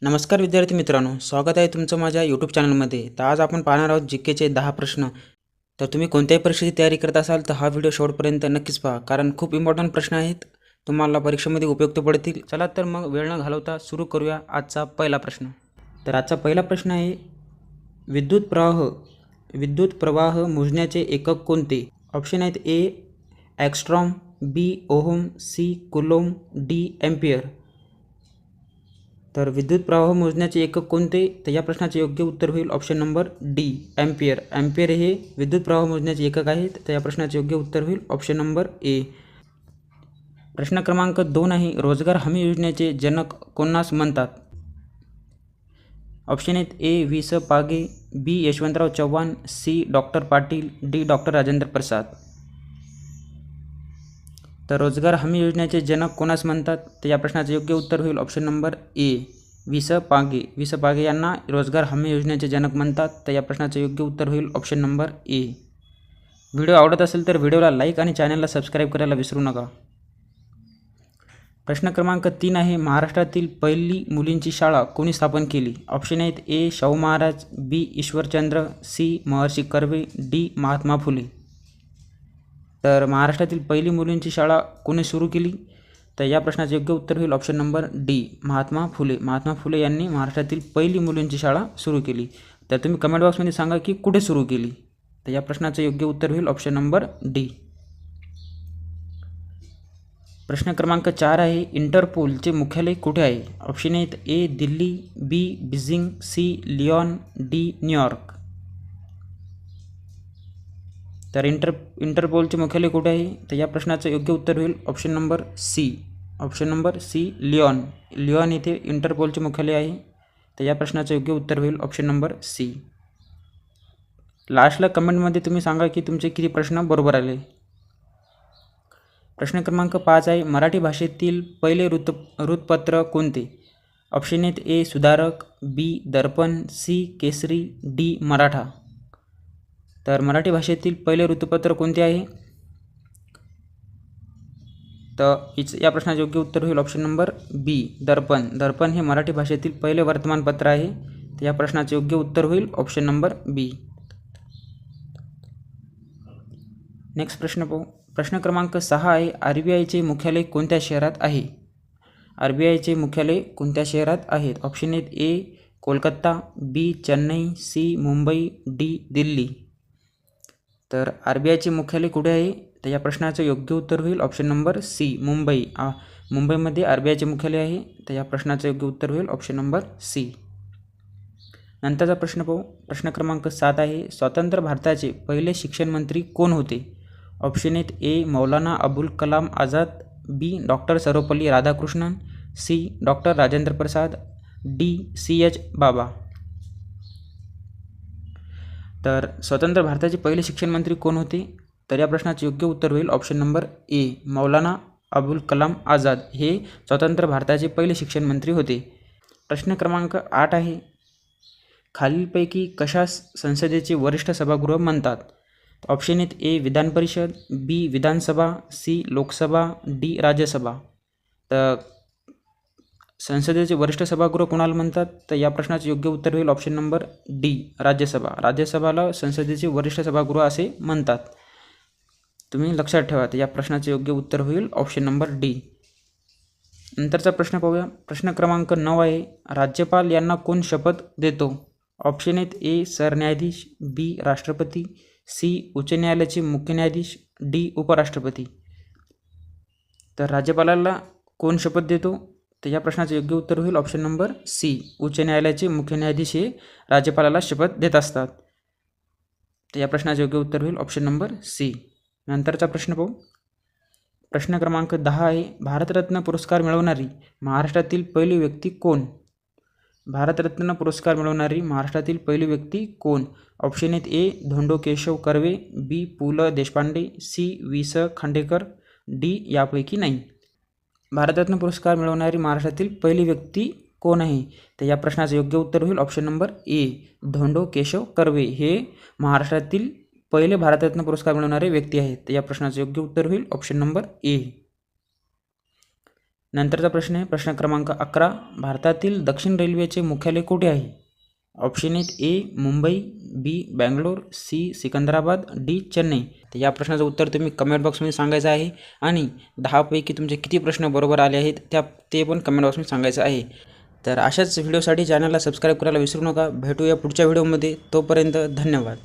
नमस्कार विद्यार्थी मित्रांनो, स्वागत आहे तुमचं माझ्या यूट्यूब चॅनलमध्ये. तर आज आपण पाहणार आहोत जीकेचे 10 प्रश्न. तर तुम्ही कोणत्याही परीक्षेची तयारी करत असाल तर हा व्हिडिओ शेवटपर्यंत नक्कीच पहा, कारण खूप इम्पॉर्टंट प्रश्न आहेत, तुम्हाला परीक्षेमध्ये उपयुक्त पडतील. चला तर मग वेळ न घालवता सुरू करूया आजचा पहिला प्रश्न. तर आजचा पहिला प्रश्न आहे, विद्युत प्रवाह मोजण्याचे एकक कोणते? ऑप्शन आहेत A angstrom, B ohm, C coulomb, D ampere. तर विद्युत प्रवाह मोजण्याचे एकक कोणते? तर या प्रश्नाचे योग्य उत्तर होईल option number D ampere. Ampere हे विद्युत प्रवाह मोजण्याचे एकक आहेत. तर या प्रश्नाचे योग्य उत्तर होईल ऑप्शन नंबर ए. प्रश्न क्रमांक 2 आहे, रोजगार हमी योजनेचे जनक कोणास म्हणतात? ऑप्शन आहेत ए V S Page, B Yashwantrao Chavan, C doctor Patil, D doctor Rajendra Prasad. तर रोजगार हमी योजनेचे जनक कोणास म्हणतात? तर या प्रश्नाचे योग्य उत्तर होईल option number A V S पागे. व्ही स पागे यांना रोजगार हमी योजनेचे जनक म्हणतात. तर या प्रश्नाचे योग्य उत्तर होईल ऑप्शन नंबर ए. व्हिडिओ आवडत असेल तर व्हिडिओला लाईक आणि चॅनलला सबस्क्राईब करायला विसरू नका. प्रश्न क्रमांक 3 आहे, महाराष्ट्रातील पहिली मुलींची शाळा कोणी स्थापन केली? ऑप्शन आहेत ए शाहू महाराज, बी ईश्वरचंद्र, सी महर्षी कर्वे, डी महात्मा फुले. तर महाराष्ट्रातील पहिली मुलींची शाळा कोणी सुरू केली? तर या प्रश्नाचे योग्य उत्तर होईल option number D Mahatma Phule. Mahatma Phule यांनी महाराष्ट्रातील पहिली मुलींची शाळा सुरू केली. तर तुम्ही कमेंट बॉक्समध्ये सांगा की कुठे सुरू केली. तर या प्रश्नाचे योग्य उत्तर होईल ऑप्शन नंबर डी. प्रश्न क्रमांक 4 आहे, इंटरपोलचे मुख्यालय कुठे आहे? ऑप्शन आहेत A Delhi, B Beijing, C Lyon, D New York. तर इंटरपोलचे मुख्यालय कुठे आहे? तर या प्रश्नाचं योग्य उत्तर होईल option number C. Option number C Lyon. Lyon येथे इंटरपोलचे मुख्यालय आहे. तर या प्रश्नाचं योग्य उत्तर होईल ऑप्शन नंबर सी. लास्टला कमेंटमध्ये तुम्ही सांगा की तुमचे किती प्रश्न बरोबर आले. प्रश्न क्रमांक 5 आहे, मराठी भाषेतील पहिले वृत्तपत्र कोणते? ऑप्शन आहेत ए सुधारक, बी दर्पण, सी केसरी, डी मराठा. तर मराठी भाषेतील पहिले वृत्तपत्र कोणते आहे? तर या प्रश्नाचे योग्य उत्तर होईल ऑप्शन नंबर बी दर्पण. दर्पण हे मराठी भाषेतील पहिले वर्तमानपत्र आहे. तर या प्रश्नाचे योग्य उत्तर होईल ऑप्शन नंबर बी. नेक्स्ट प्रश्न पाहू. प्रश्न क्रमांक 6 आहे, आरबीआयचे मुख्यालय कोणत्या शहरात आहे? आरबीआयचे मुख्यालय कोणत्या शहरात आहेत? ऑप्शन आहेत ए कोलकाता, बी चेन्नई, सी मुंबई, डी दिल्ली. तर आरबीआयचे मुख्यालय कुठे आहे? तर या प्रश्नाचं योग्य उत्तर होईल ऑप्शन नंबर सी मुंबई. मुंबईमध्ये आरबीआयचे मुख्यालय आहे. तर या प्रश्नाचं योग्य उत्तर होईल ऑप्शन नंबर सी. नंतरचा प्रश्न पाहू. प्रश्न क्रमांक 7 आहे, स्वतंत्र भारताचे पहिले शिक्षण मंत्री कोण होते? ऑप्शन आहेत A Maulana Abul Kalam Azad, B doctor Sarvepalli Radhakrishnan, C doctor Rajendra Prasad, D C H Bhabha. तर स्वतंत्र भारताचे पहिले शिक्षण मंत्री कोण होते? तर या प्रश्नाचे योग्य उत्तर होईल option number A Maulana Abul Kalam Azad हे स्वतंत्र भारताचे पहिले शिक्षण मंत्री होते. प्रश्न क्रमांक 8 आहे, खालीलपैकी कशास संसदेचे वरिष्ठ सभागृह म्हणतात? ऑप्शन आहेत ए विधान परिषद, बी विधानसभा, सी लोकसभा, डी राज्यसभा. तर संसदेचे वरिष्ठ सभागृह कोणाला म्हणतात? तर या प्रश्नाचे योग्य उत्तर होईल ऑप्शन नंबर डी राज्यसभा. राज्यसभाला संसदेचे वरिष्ठ सभागृह असे म्हणतात. तुम्ही लक्षात ठेवा. तर या प्रश्नाचे योग्य उत्तर होईल ऑप्शन नंबर डी. नंतरचा प्रश्न पाहूया. प्रश्न क्रमांक 9 आहे, राज्यपाल यांना कोण शपथ देतो? ऑप्शन आहेत ए सरन्यायाधीश, बी राष्ट्रपती, सी उच्च न्यायालयाचे मुख्य न्यायाधीश, डी उपराष्ट्रपती. तर राज्यपालाला कोण शपथ देतो? तर या प्रश्नाचे योग्य उत्तर होईल ऑप्शन नंबर सी उच्च न्यायालयाचे मुख्य न्यायाधीश हे राज्यपालाला शपथ देत असतात. तर या प्रश्नाचे योग्य उत्तर होईल ऑप्शन नंबर सी. नंतरचा प्रश्न पाहू. प्रश्न क्रमांक 10 आहे, भारतरत्न पुरस्कार मिळवणारी महाराष्ट्रातील पहिली व्यक्ती कोण? भारतरत्न पुरस्कार मिळवणारी महाराष्ट्रातील पहिली व्यक्ती कोण? ऑप्शन आहेत ए धोंडो केशव कर्वे, बी पु ल देशपांडे, सी वि स खांडेकर, डी यापैकी नाही. भारतरत्न पुरस्कार मिळवणारी महाराष्ट्रातील पहिली व्यक्ती कोण आहे? तर या प्रश्नाचं योग्य उत्तर होईल option number A Dhondo Keshav Karve हे महाराष्ट्रातील पहिले भारतरत्न पुरस्कार मिळवणारे व्यक्ती आहेत. तर या प्रश्नाचं योग्य उत्तर होईल ऑप्शन नंबर ए. नंतरचा प्रश्न आहे प्रश्न क्रमांक 11. भारतातील दक्षिण रेल्वेचे मुख्यालय कुठे आहे? ऑप्शन आहेत ए मुंबई, बी बँगलोर, सी सिकंदराबाद, डी चेन्नई. तर या प्रश्नाचं उत्तर तुम्ही कमेंट बॉक्समध्ये सांगायचं आहे आणि 10पैकी तुमचे किती प्रश्न बरोबर आले आहेत ते पण कमेंट बॉक्समध्ये सांगायचं आहे. तर अशाच व्हिडिओसाठी चॅनलला सबस्क्राईब करायला विसरू नका. भेटूया पुढच्या व्हिडिओमध्ये. तोपर्यंत धन्यवाद.